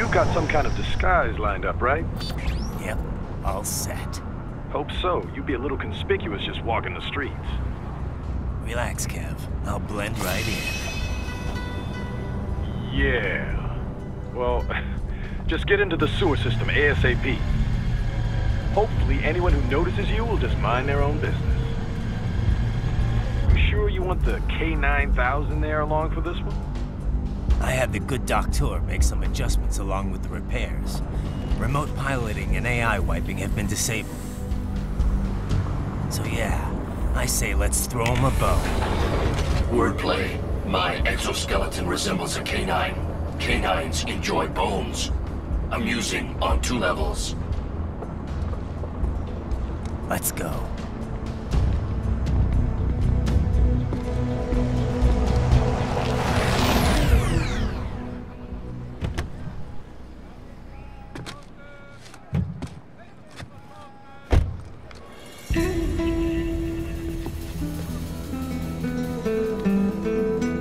You've got some kind of disguise lined up, right? Yep, all set. Hope so. You'd be a little conspicuous just walking the streets. Relax, Kev. I'll blend right in. Yeah. Well, just get into the sewer system ASAP. Hopefully anyone who notices you will just mind their own business. You sure you want the K9000 there along for this one? I had the good doctor make some adjustments along with the repairs. Remote piloting and AI wiping have been disabled. So yeah, I say let's throw him a bone. Wordplay. My exoskeleton resembles a canine. Canines enjoy bones. Amusing on 2 levels. Let's go.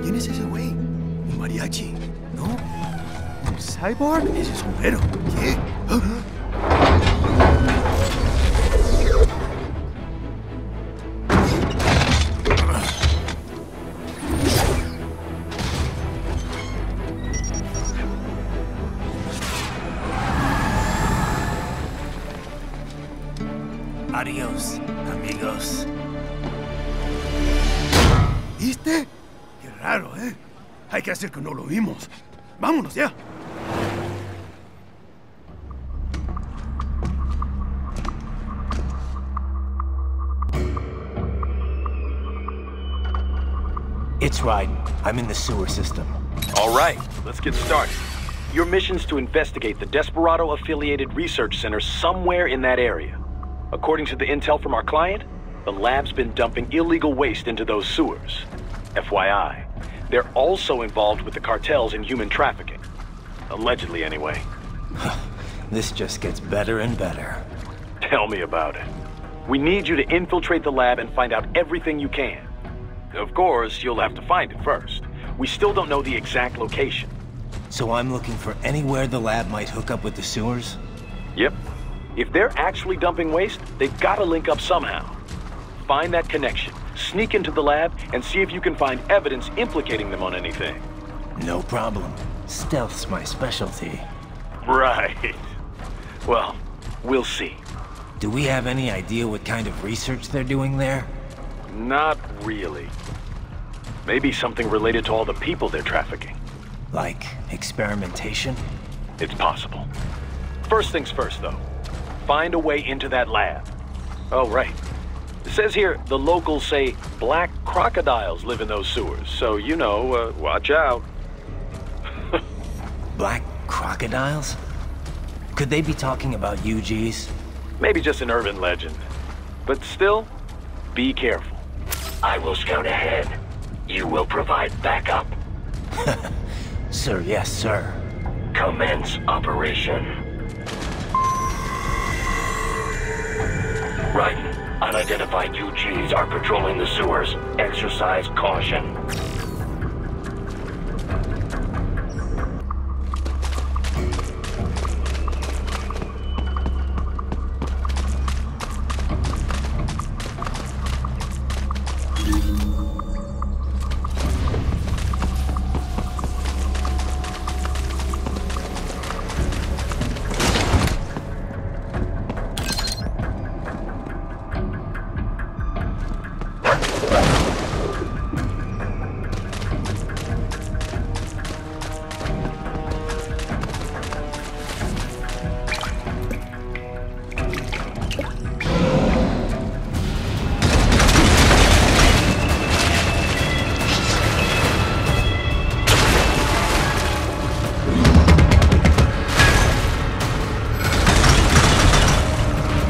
¿Quién es ese güey? ¿Un mariachi? ¿No? ¿Un cyborg? Ese es sombrero. ¿Qué? Adiós, amigos. ¿Viste? Qué raro, ¿eh? Hay que hacer que no lo vimos. Vámonos ya. It's Raiden. I'm in the sewer system. All right, let's get started. Your mission's to investigate the Desperado-affiliated research center somewhere in that area. According to the intel from our client, the lab's been dumping illegal waste into those sewers. FYI, they're also involved with the cartels in human trafficking. Allegedly, anyway. This just gets better and better. Tell me about it. We need you to infiltrate the lab and find out everything you can. Of course, you'll have to find it first. We still don't know the exact location. So I'm looking for anywhere the lab might hook up with the sewers? Yep. If they're actually dumping waste, they've got to link up somehow. Find that connection, sneak into the lab, and see if you can find evidence implicating them on anything. No problem. Stealth's my specialty. Right. Well, we'll see. Do we have any idea what kind of research they're doing there? Not really. Maybe something related to all the people they're trafficking. Like experimentation? It's possible. First things first, though. Find a way into that lab. Oh, right. It says here the locals say black crocodiles live in those sewers, so you know, watch out. Black crocodiles? Could they be talking about UGs? Maybe just an urban legend. But still, be careful. I will scout ahead. You will provide backup. Sir, yes, sir. Commence operation. Raiden, unidentified UGs are patrolling the sewers. Exercise caution.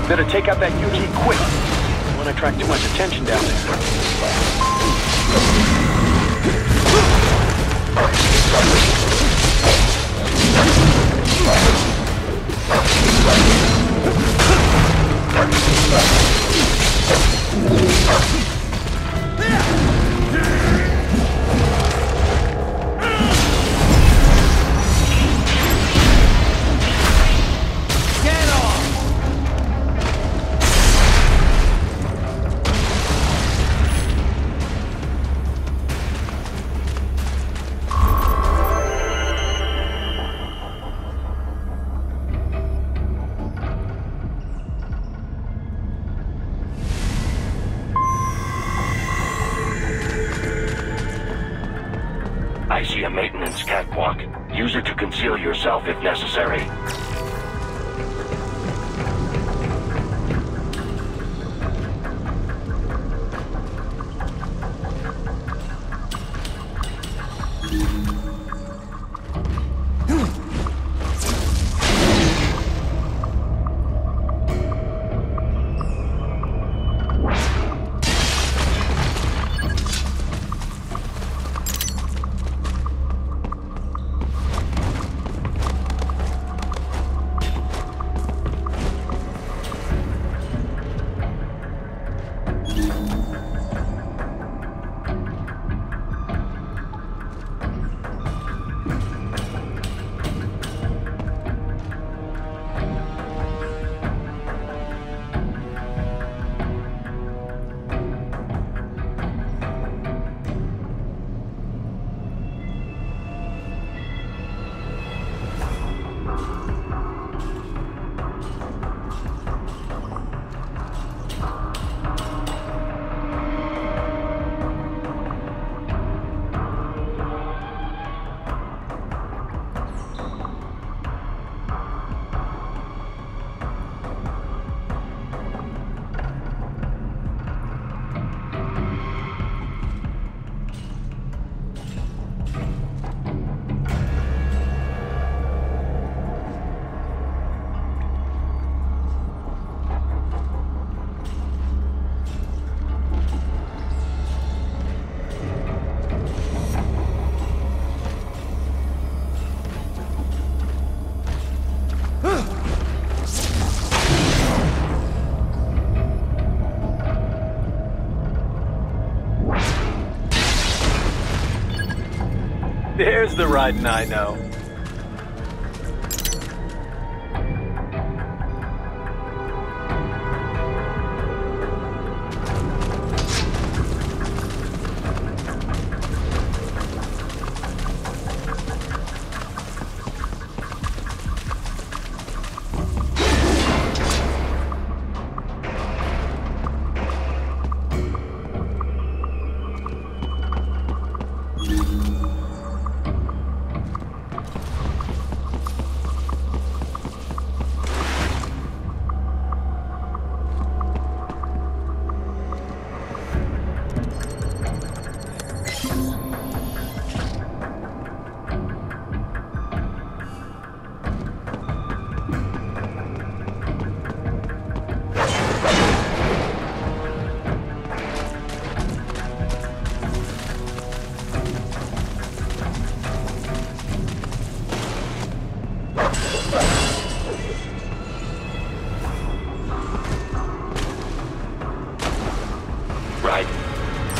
Better take out that UG quick. Don't want to attract too much attention down there. I see a maintenance catwalk. Use it to conceal yourself if necessary. There's the riding I know. Right.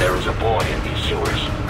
There is a boy in these sewers.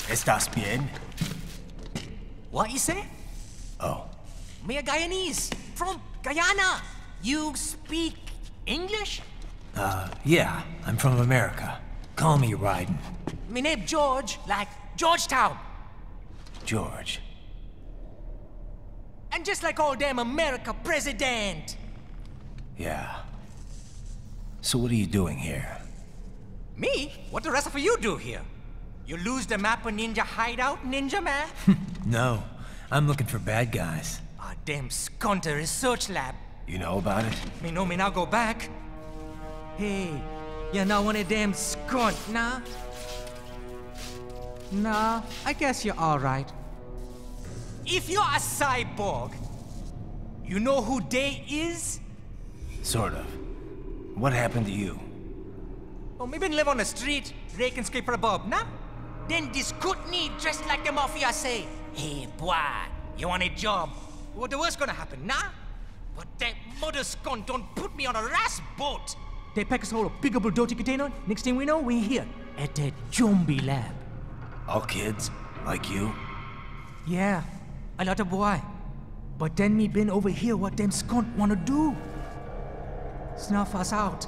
¿Estás bien? What you say? Oh. Me a Guyanese, from Guyana. You speak English? Yeah, I'm from America. Call me Ryden. Me name George, like Georgetown. George. And just like all damn America president. Yeah. So what are you doing here? Me? What the rest of you do here? You lose the map of Ninja hideout, Ninja man? No, I'm looking for bad guys. A damn skunter research lab. You know about it? Me know me now go back. Hey, you're not one of them skunt, nah? Nah, I guess you're alright. If you're a cyborg, you know who they is? Sort of. What happened to you? Oh, me been live on the street, rake and scrape for a bob, nah? Then this Kootenai dressed like the mafia say, hey, boy, you want a job? What the worst gonna happen, nah? But that mother scunt don't put me on a ras boat. They pack us all a big old dirty container. Next thing we know, we're here at that zombie lab. All kids? Like you? Yeah, a lot of boy. But then me been over here what them skunt wanna do. Snuff us out.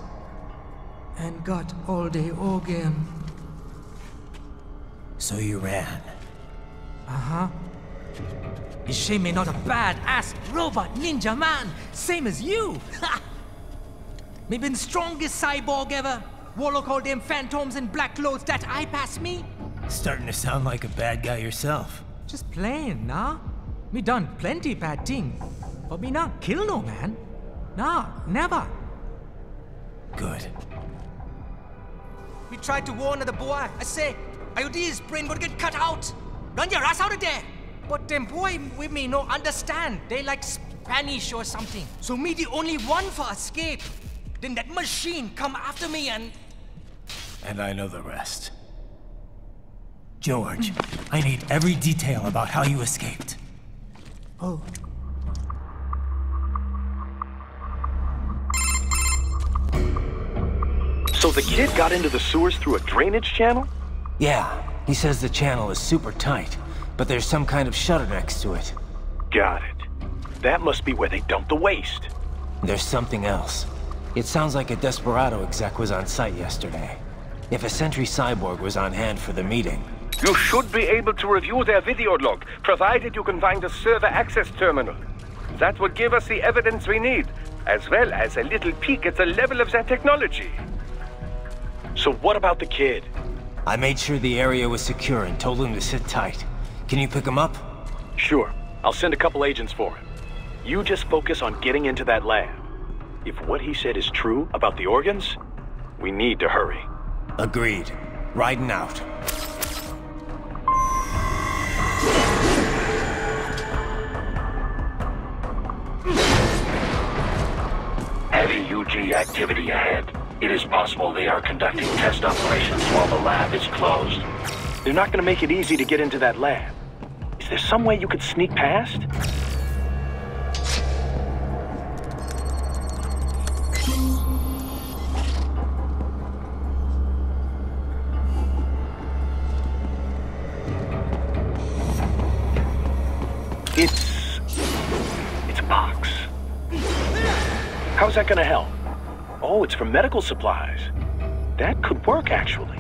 And got all the organ. So you ran? Uh-huh. It's shame me not a bad-ass robot ninja man, same as you. Me been strongest cyborg ever. Warlock all them phantoms and black clothes that eye pass me. Starting to sound like a bad guy yourself. Just plain, nah? Me done plenty bad thing. But me not kill no man. Nah, never. Good. We tried to warn the boy. I say, IOD's brain gonna get cut out. Run your ass out of there. But them boy with me no understand. They like Spanish or something. So me the only one for escape. Then that machine come after me and... And I know the rest. George, I need every detail about how you escaped. Oh. So the kid got into the sewers through a drainage channel? Yeah, he says the channel is super tight, but there's some kind of shutter next to it. Got it. That must be where they dumped the waste. There's something else. It sounds like a Desperado exec was on site yesterday. If a Sentry Cyborg was on hand for the meeting... You should be able to review their video log, provided you can find a server access terminal. That would give us the evidence we need, as well as a little peek at the level of their technology. So what about the kid? I made sure the area was secure and told him to sit tight. Can you pick him up? Sure. I'll send a couple agents for him. You just focus on getting into that lab. If what he said is true about the organs, we need to hurry. Agreed. Riding out. Heavy UG activity ahead. It is possible they are conducting test operations while the lab is closed. They're not gonna make it easy to get into that lab. Is there some way you could sneak past? It's a box. How's that gonna help? Oh, it's for medical supplies. That could work, actually.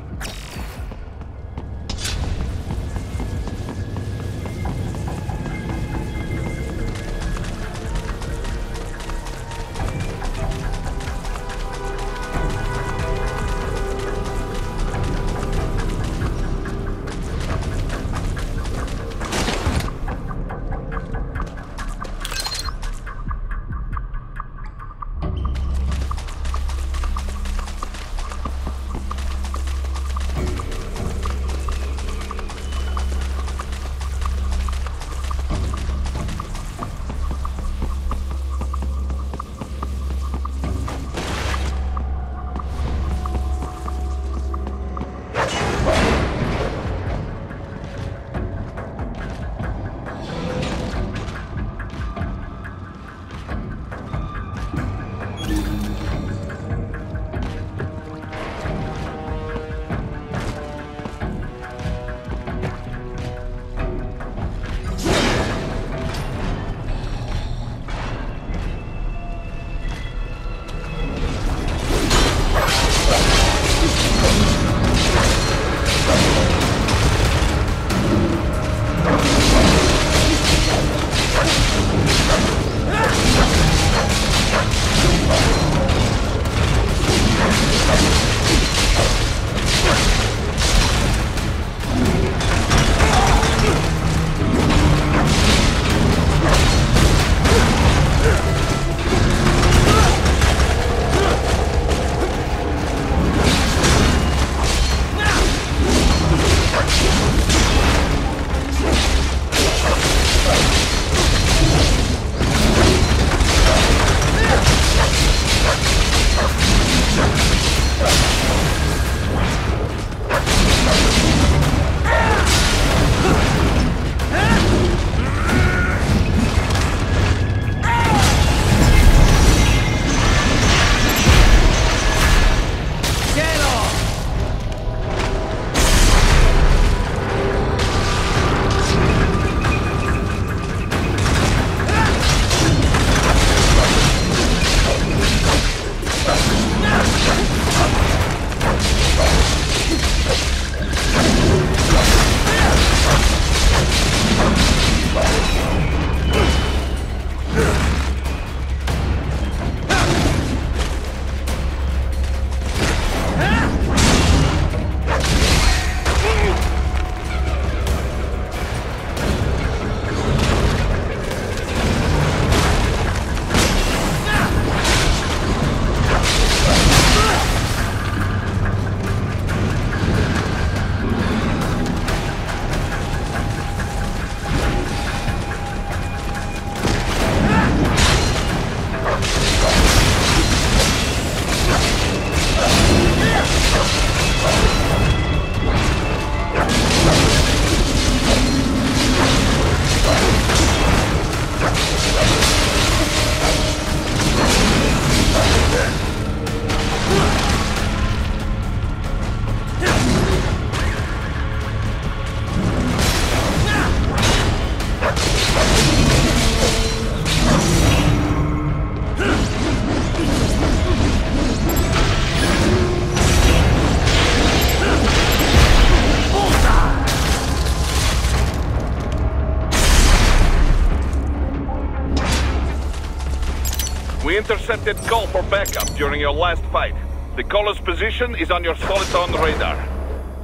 We intercepted call for backup during your last fight. The caller's position is on your Soliton radar.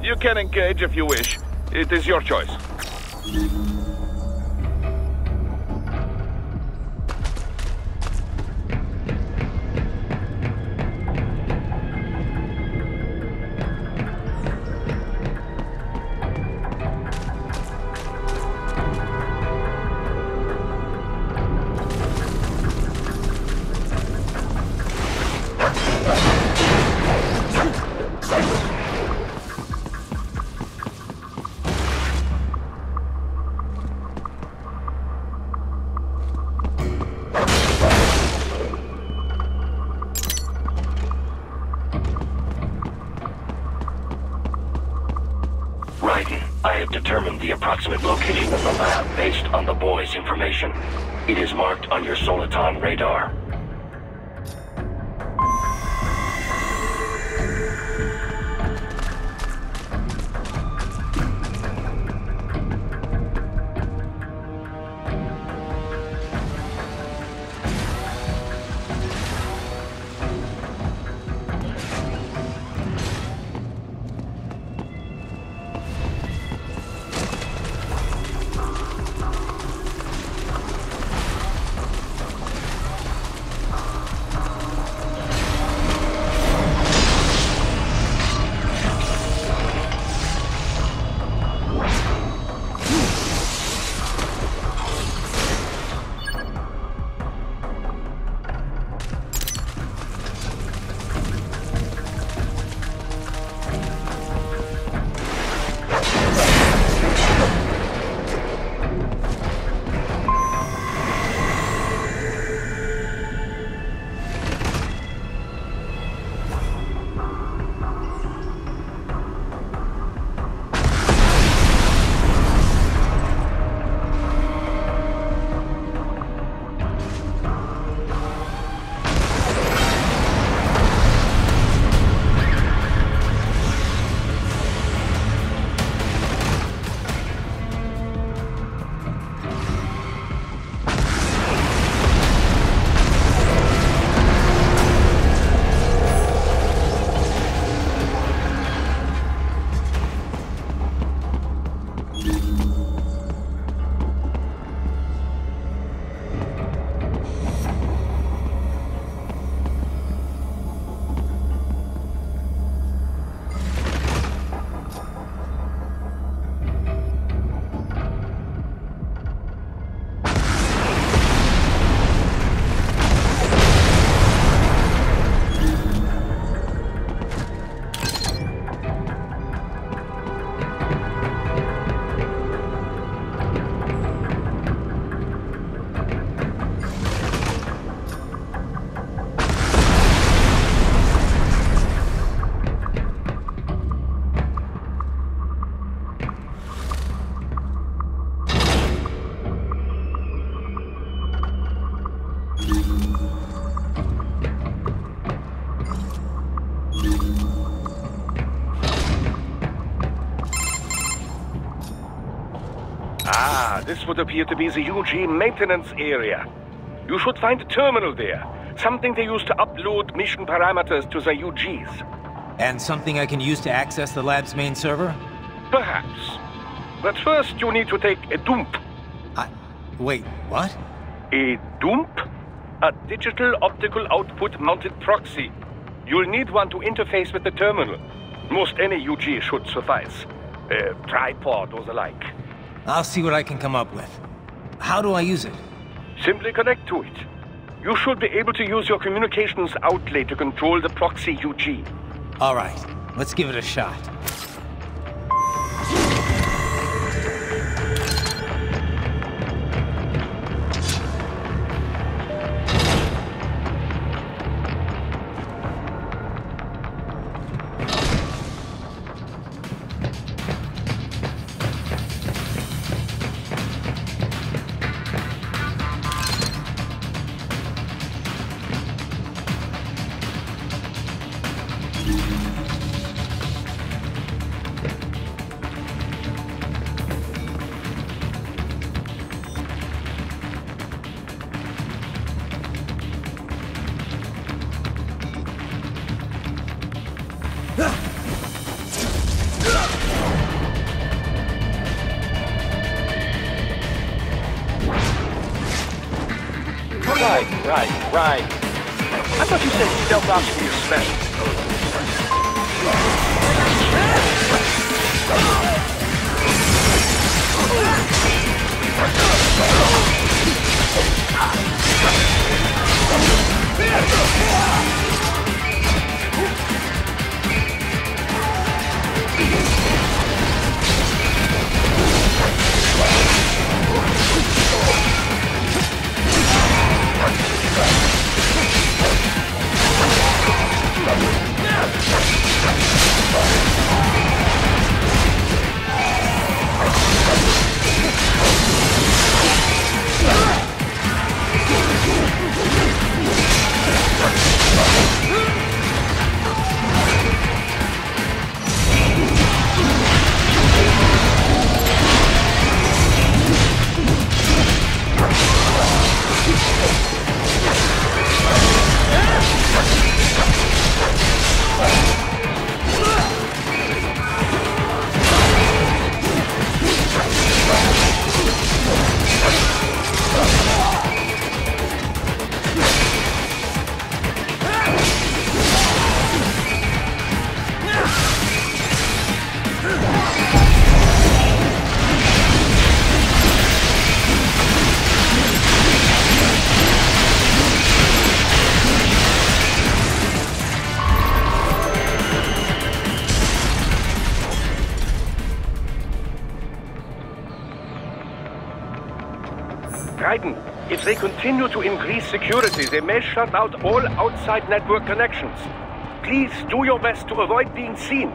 You can engage if you wish. It is your choice. I have determined the approximate location of the lab based on the boy's information. It is marked on your Soliton radar. This would appear to be the UG maintenance area. You should find a terminal there. Something they use to upload mission parameters to the UGs. And something I can use to access the lab's main server? Perhaps. But first you need to take a dump. Wait, what? A dump? A digital optical output mounted proxy. You'll need one to interface with the terminal. Most any UG should suffice. A tripod or the like. I'll see what I can come up with. How do I use it? Simply connect to it. You should be able to use your communications outlay to control the proxy UG. All right, let's give it a shot. Right. I thought you said stealth ops were your special. If they continue to increase security, they may shut out all outside network connections. Please do your best to avoid being seen.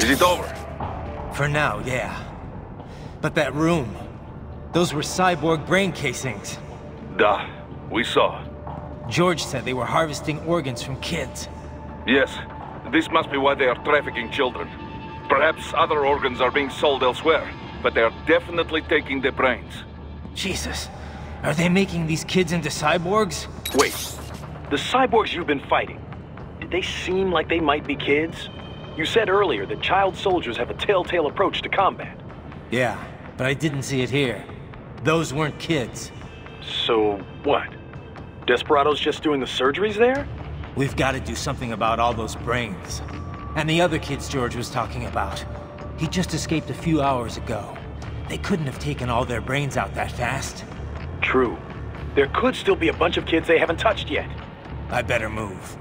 Is it over? For now, yeah. But that room, those were cyborg brain casings. Duh, we saw. George said they were harvesting organs from kids. Yes, this must be why they are trafficking children. Perhaps other organs are being sold elsewhere, but they are definitely taking the brains. Jesus, are they making these kids into cyborgs? Wait, the cyborgs you've been fighting, did they seem like they might be kids? You said earlier that child soldiers have a telltale approach to combat. Yeah, but I didn't see it here. Those weren't kids. So, what? Desperado's just doing the surgeries there? We've got to do something about all those brains. And the other kids George was talking about. He just escaped a few hours ago. They couldn't have taken all their brains out that fast. True. There could still be a bunch of kids they haven't touched yet. I better move.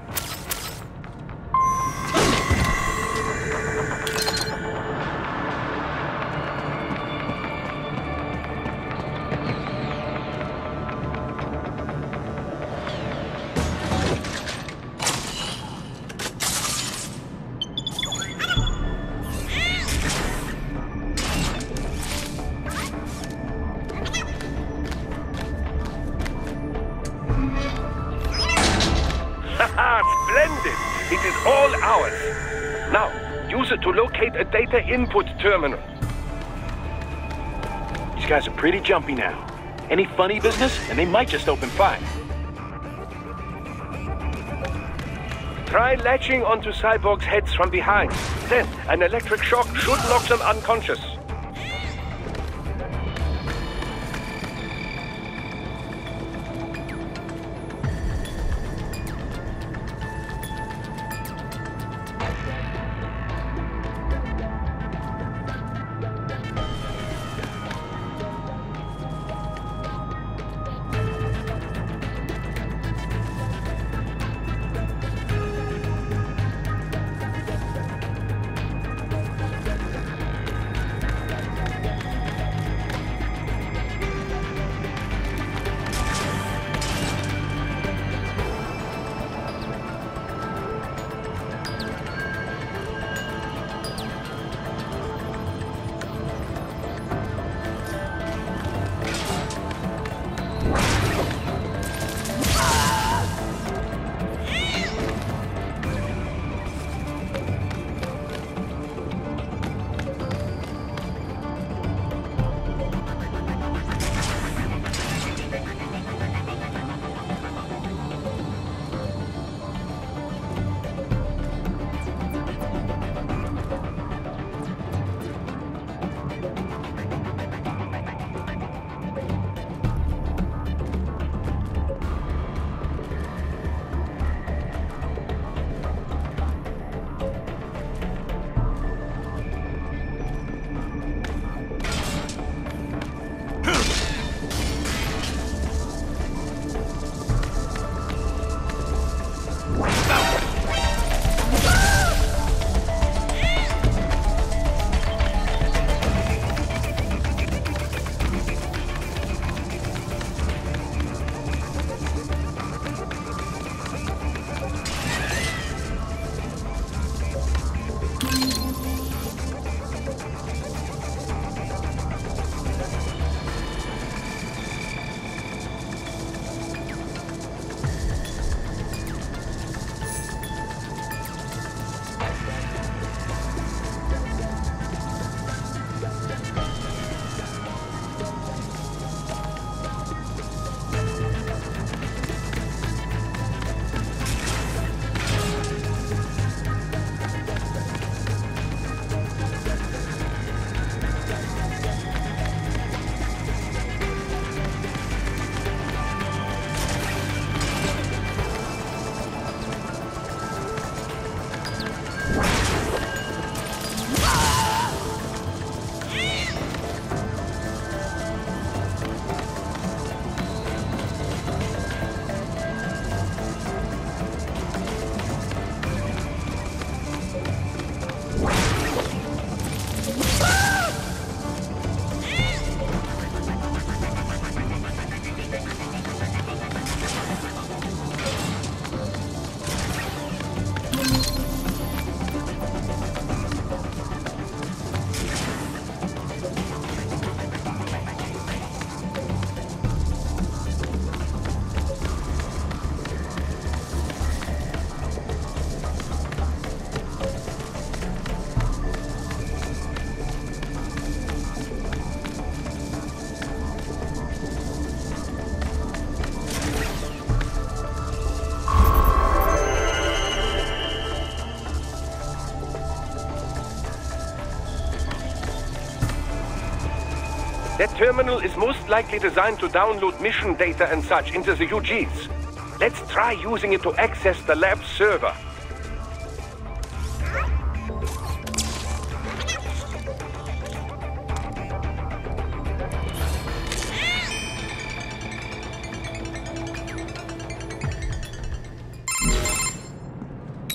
Ah, splendid! It is all ours. Now, use it to locate a data input terminal. These guys are pretty jumpy now. Any funny business, and they might just open fire. Try latching onto Cyborg's heads from behind. Then, an electric shock should knock them unconscious. That terminal is most likely designed to download mission data and such into the UGs. Let's try using it to access the lab server.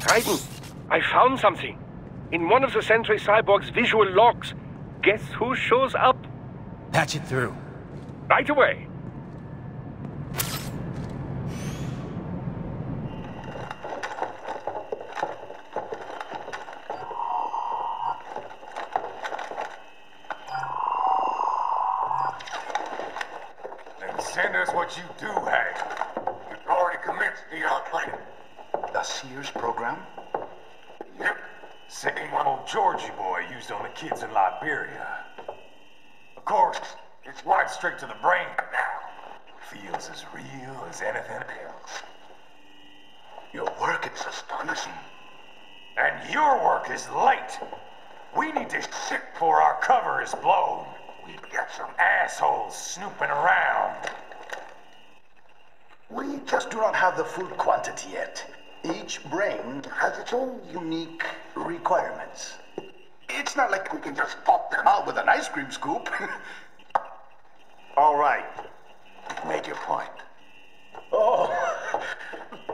Raiden, I found something. In one of the Sentry Cyborg's visual logs. Guess who shows up? Patch it through. Right away. Then send us what you do have. You've already commenced the outplanning. The Sears program? Yep. Same one old Georgie boy used on the kids in Liberia. Of course, it's wired straight to the brain now. Feels as real as anything else. Your work is astonishing. And your work is late. We need this shit before our cover is blown. We've got some. Assholes snooping around. We just do not have the full quantity yet. Each brain has its own unique requirements. It's not like we can just pop them out with an ice cream scoop. All right. Make your point. Oh,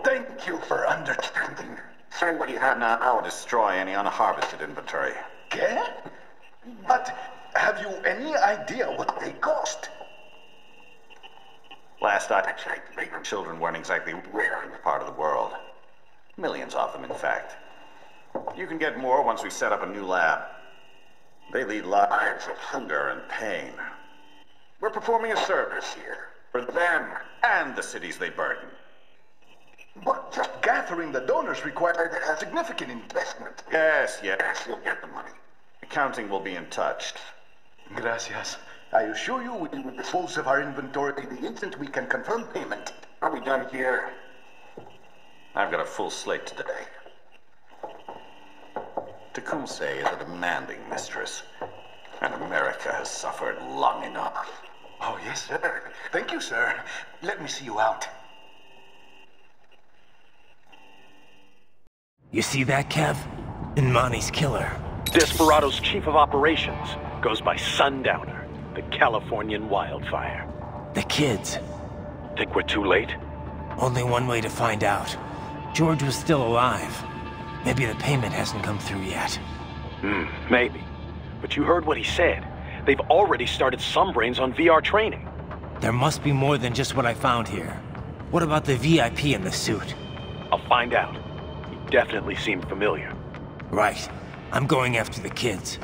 thank you for understanding. Send what you have now or destroy any unharvested inventory. Okay? But have you any idea what they cost? Last I checked, children weren't exactly rare in this part of the world. Millions of them, in fact. You can get more once we set up a new lab. They lead lives of hunger and pain. We're performing a service here for them and the cities they burden. But just gathering the donors required a significant investment. Yes, you'll get the money. Accounting will be in touch. Gracias. I assure you we will dispose of our inventory the instant we can confirm payment. Are we done here? I've got a full slate today. Tecumseh is a demanding mistress, and America has suffered long enough. Oh, yes, sir. Thank you, sir. Let me see you out. You see that, Kev? Imani's killer. Desperado's chief of operations goes by Sundowner, the Californian wildfire. The kids. Think we're too late? Only one way to find out. George was still alive. Maybe the payment hasn't come through yet. Maybe. But you heard what he said. They've already started some brains on VR training. There must be more than just what I found here. What about the VIP in the suit? I'll find out. He definitely seemed familiar. Right. I'm going after the kids.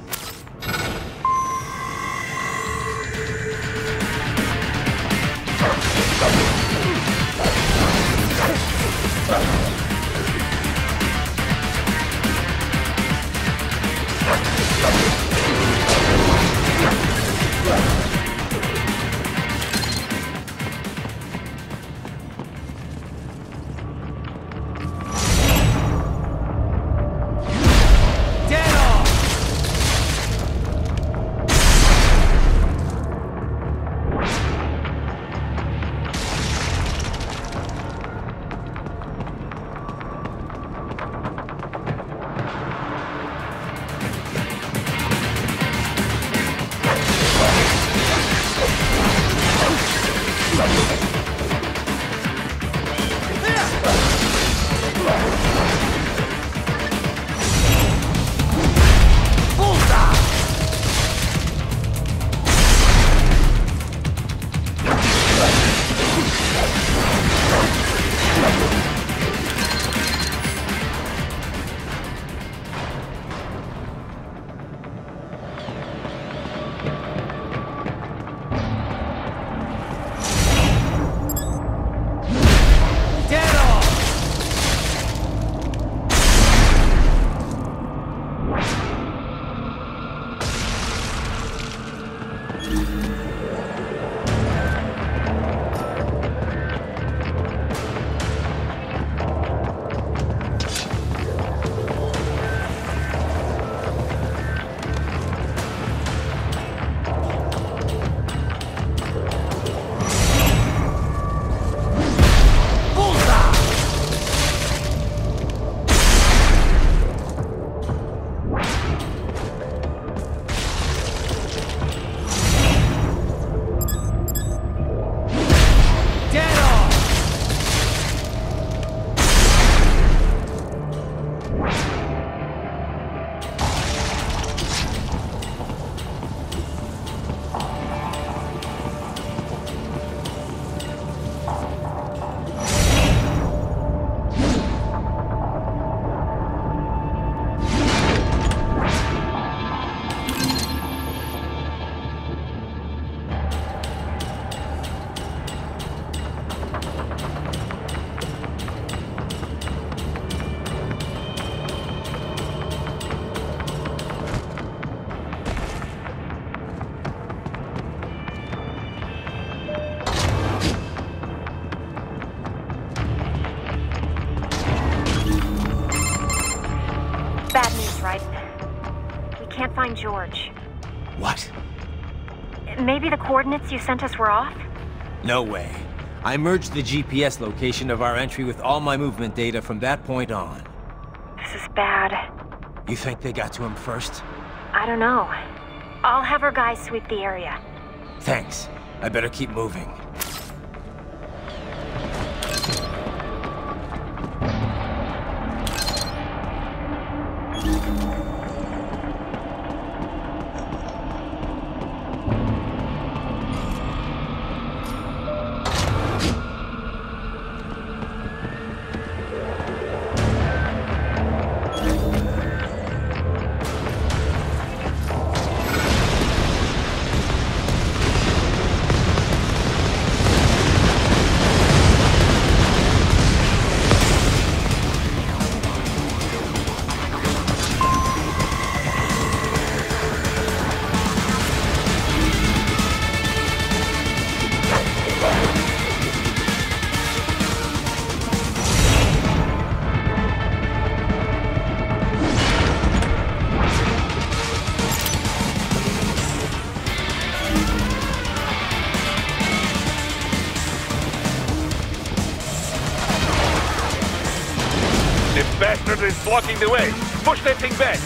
can't find George. What? Maybe the coordinates you sent us were off? No way. I merged the GPS location of our entry with all my movement data from that point on. This is bad. You think they got to him first? I don't know. I'll have our guys sweep the area. Thanks. I better keep moving. Bastard is blocking the way. Push that thing back.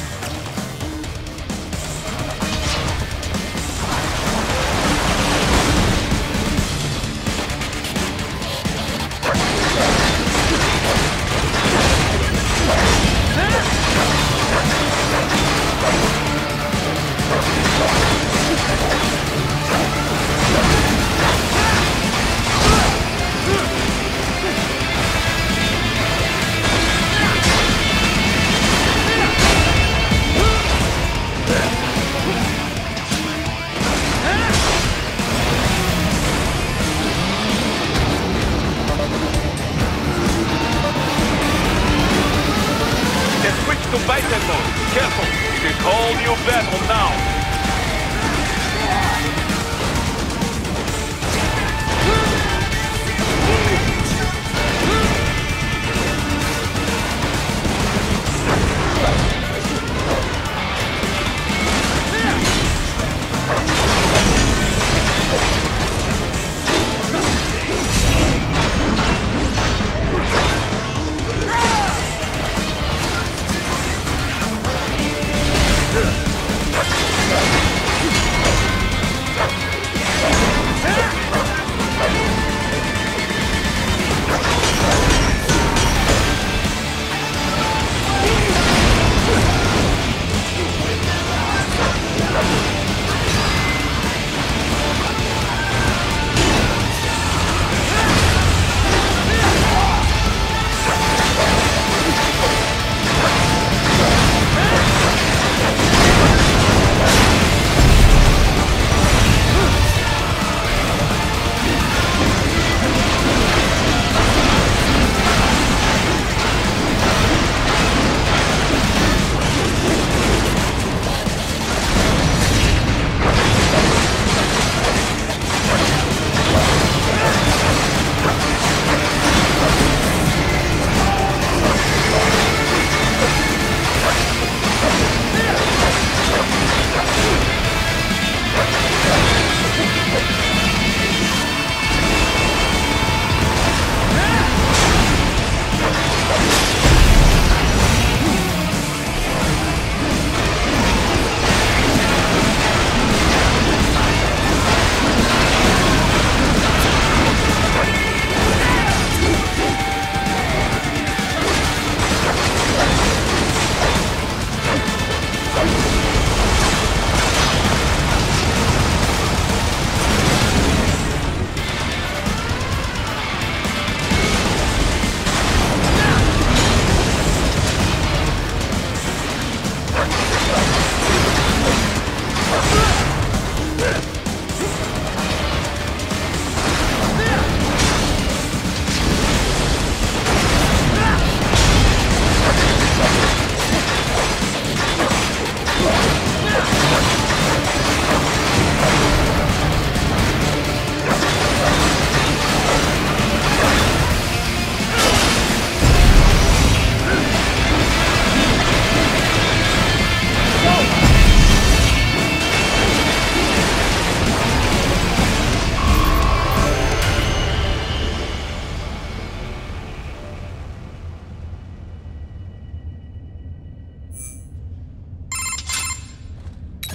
Careful! It is whole new battle now!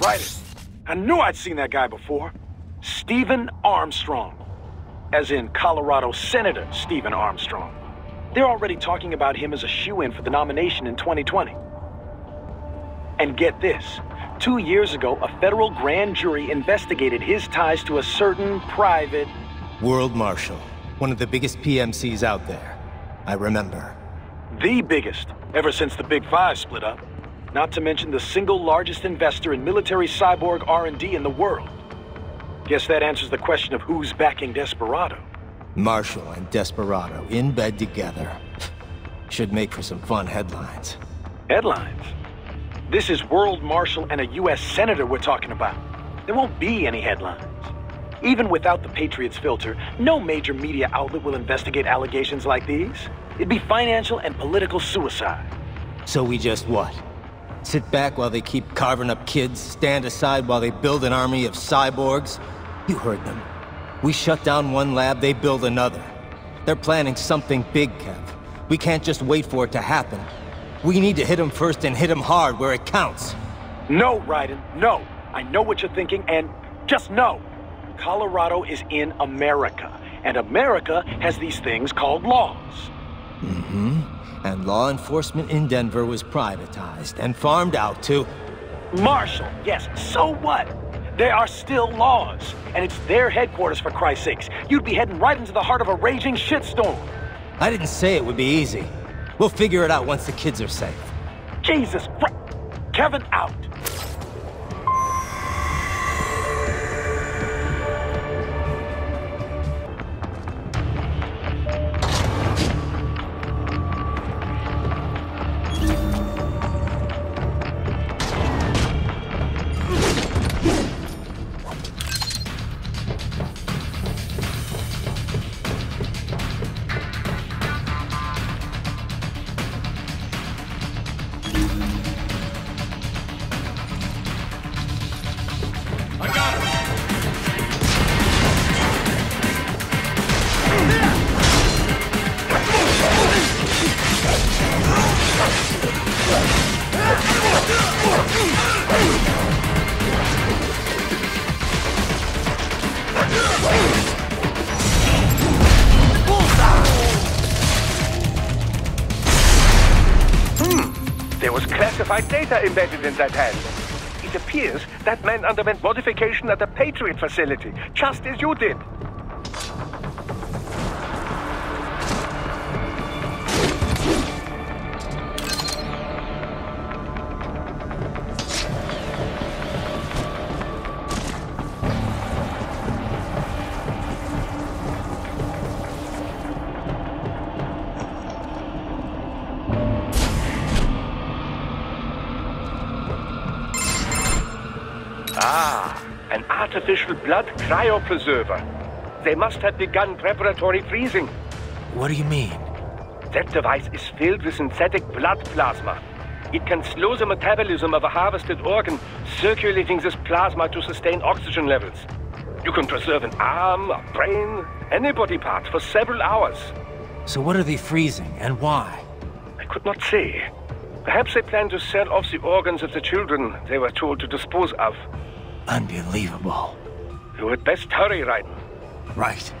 Right. I knew I'd seen that guy before. Stephen Armstrong. As in Colorado Senator Stephen Armstrong. They're already talking about him as a shoo-in for the nomination in 2020. And get this. 2 years ago, a federal grand jury investigated his ties to a certain private... World Marshal. One of the biggest PMCs out there. I remember. The biggest, ever since the Big Five split up. Not to mention the single largest investor in military cyborg R&D in the world. Guess that answers the question of who's backing Desperado. Marshall and Desperado in bed together. Should make for some fun headlines. Headlines? This is World Marshal and a U.S. Senator we're talking about. There won't be any headlines. Even without the Patriots filter, no major media outlet will investigate allegations like these. It'd be financial and political suicide. So we just what? Sit back while they keep carving up kids, stand aside while they build an army of cyborgs? You heard them. We shut down one lab, they build another. They're planning something big, Kev. We can't just wait for it to happen. We need to hit them first and hit them hard where it counts. No, Raiden, no. I know what you're thinking, and just know. Colorado is in America, and America has these things called laws. Mm-hmm. And law enforcement in Denver was privatized and farmed out to... Marshall, yes, so what? There are still laws, and it's their headquarters, for Christ's sakes. You'd be heading right into the heart of a raging shitstorm. I didn't say it would be easy. We'll figure it out once the kids are safe. Jesus, Kevin out. There was classified data embedded in that hand. It appears that man underwent modification at the Patriot facility, just as you did. An artificial blood cryopreserver. They must have begun preparatory freezing. What do you mean? That device is filled with synthetic blood plasma. It can slow the metabolism of a harvested organ, circulating this plasma to sustain oxygen levels. You can preserve an arm, a brain, any body part for several hours. So what are they freezing, and why? I could not say. Perhaps they plan to sell off the organs of the children they were told to dispose of. Unbelievable. You had best hurry, Raiden. Right.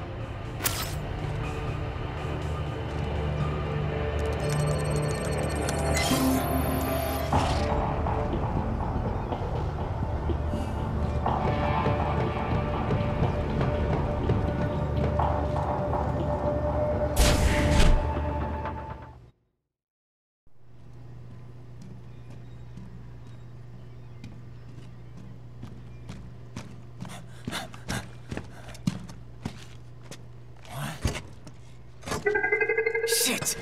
Shit!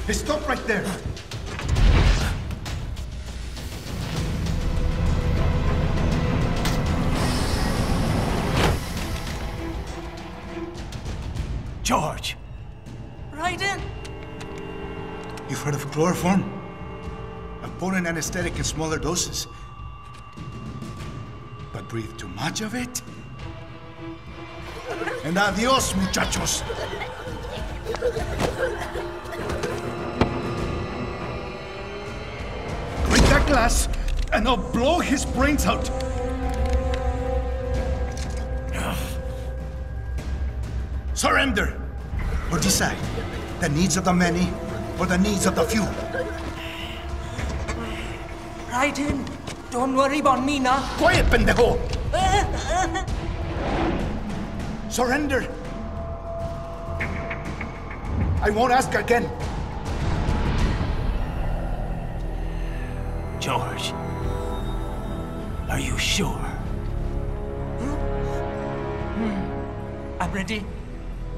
Hey, stop right there! George! Raiden! You've heard of chloroform? A potent anesthetic in smaller doses. But breathe too much of it? And adios, muchachos! glass, and I'll blow his brains out. Surrender, or decide the needs of the many or the needs of the few. Right in. Don't worry about me now. Quiet, pendejo! Surrender. I won't ask again. George, are you sure? I'm ready.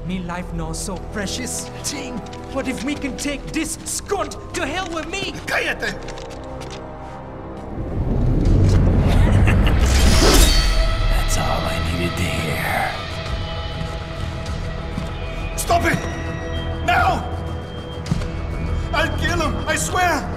Me life now so precious. Ting, what if we can take this skunt to hell with me? Cállate! That's all I needed to hear. Stop it! Now! I'll kill him, I swear!